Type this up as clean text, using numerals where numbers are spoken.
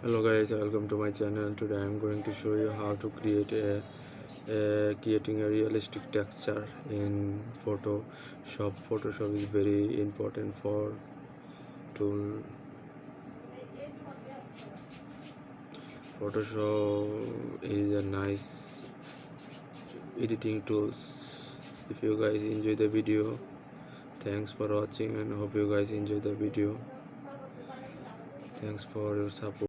Hello guys, welcome to my channel. Today I am going to show you how to creating a realistic texture in Photoshop. Photoshop is very important for tool. Photoshop is a nice editing tools. If you guys enjoy the video, thanks for watching and hope you guys enjoy the video. Thanks for your support.